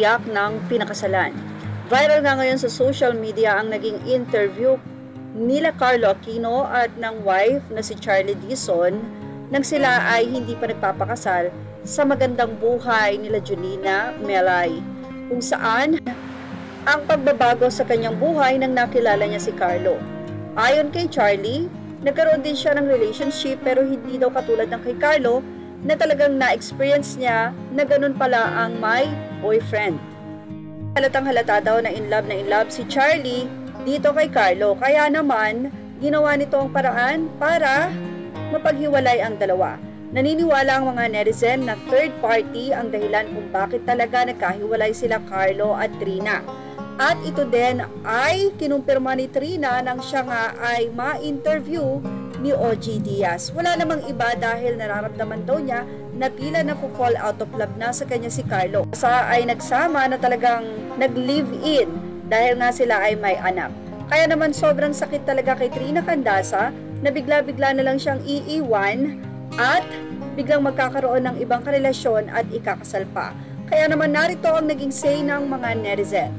tiyak ng pinakasalan. Viral nga ngayon sa social media ang naging interview nila Carlo Aquino at ng wife na si Charlie Dizon nang sila ay hindi pa nagpapakasal sa magandang buhay nila Junina Melay, kung saan ang pagbabago sa kanyang buhay nang nakilala niya si Carlo. Ayon kay Charlie, nagkaroon din siya ng relationship pero hindi daw katulad ng kay Carlo na talagang na-experience niya na ganun pala ang may boyfriend. Halatang halata daw na in love si Charlie dito kay Carlo, kaya naman ginawa nito ang paraan para mapaghiwalay ang dalawa. Naniniwala ang mga netizen na third party ang dahilan kung bakit talaga nagkahiwalay sila Carlo at Trina. At ito din ay kinumpirma ni Trina nang siya nga ay ma-interview ni OG Diaz. Wala namang iba dahil nararamdaman daw niya na tila na-fall out of love na sa kanya si Carlo. Ay nagsama na talagang nag-live-in dahil nga sila ay may anak. Kaya naman sobrang sakit talaga kay Trina Candasa na bigla-bigla na lang siyang iiwan at biglang magkakaroon ng ibang karelasyon at ikakasal pa. Kaya naman narito ang naging say ng mga netizen.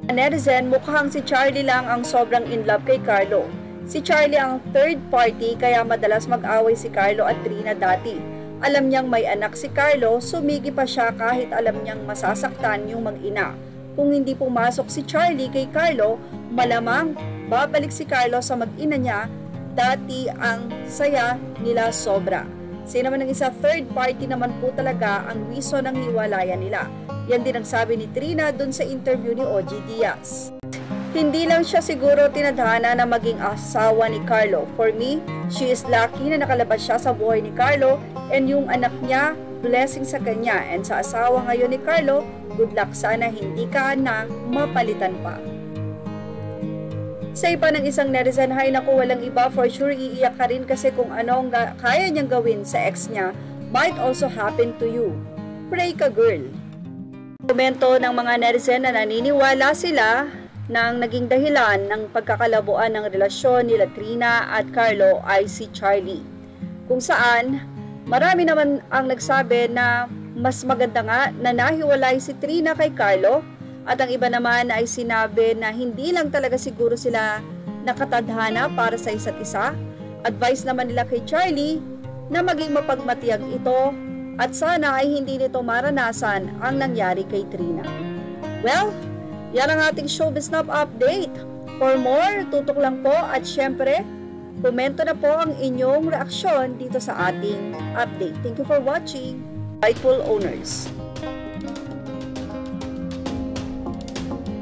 Netizen, mukhang si Charlie lang ang sobrang in love kay Carlo. Si Charlie ang third party kaya madalas mag-away si Carlo at Trina dati. Alam niyang may anak si Carlo, sumigi pa siya kahit alam niyang masasaktan yung mag-ina. Kung hindi pumasok si Charlie kay Carlo, malamang babalik si Carlo sa mag-ina niya. Dati ang saya nila sobra. Sino naman ng isa, third party naman po talaga ang reason ng hiwalayan nila. Yan din ang sabi ni Trina dun sa interview ni OG Diaz. Hindi lang siya siguro tinadhana na maging asawa ni Carlo. For me, she is lucky na nakalabas siya sa buhay ni Carlo and yung anak niya, blessing sa kanya. And sa asawa ngayon ni Carlo, good luck, sana hindi ka na mapalitan pa. Sa iba ng isang netizen, hay naku, walang iba, for sure iiyak ka rin kasi kung anong kaya niyang gawin sa ex niya might also happen to you. Pray ka, girl. Komento ng mga netizen na naniniwala sila nang naging dahilan ng pagkakalabuan ng relasyon nila Trina at Carlo ay si Charlie. Kung saan, marami naman ang nagsabi na mas maganda nga na nahiwalay si Trina kay Carlo at ang iba naman ay sinabi na hindi lang talaga siguro sila nakatadhana para sa isa't isa. Advice naman nila kay Charlie na maging mapagmatiyag ito at sana ay hindi nito maranasan ang nangyari kay Trina. Well, yan ang ating Showbiz Snob update. For more, tutok lang po at syempre, komento na po ang inyong reaksyon dito sa ating update. Thank you for watching. Rightful owners.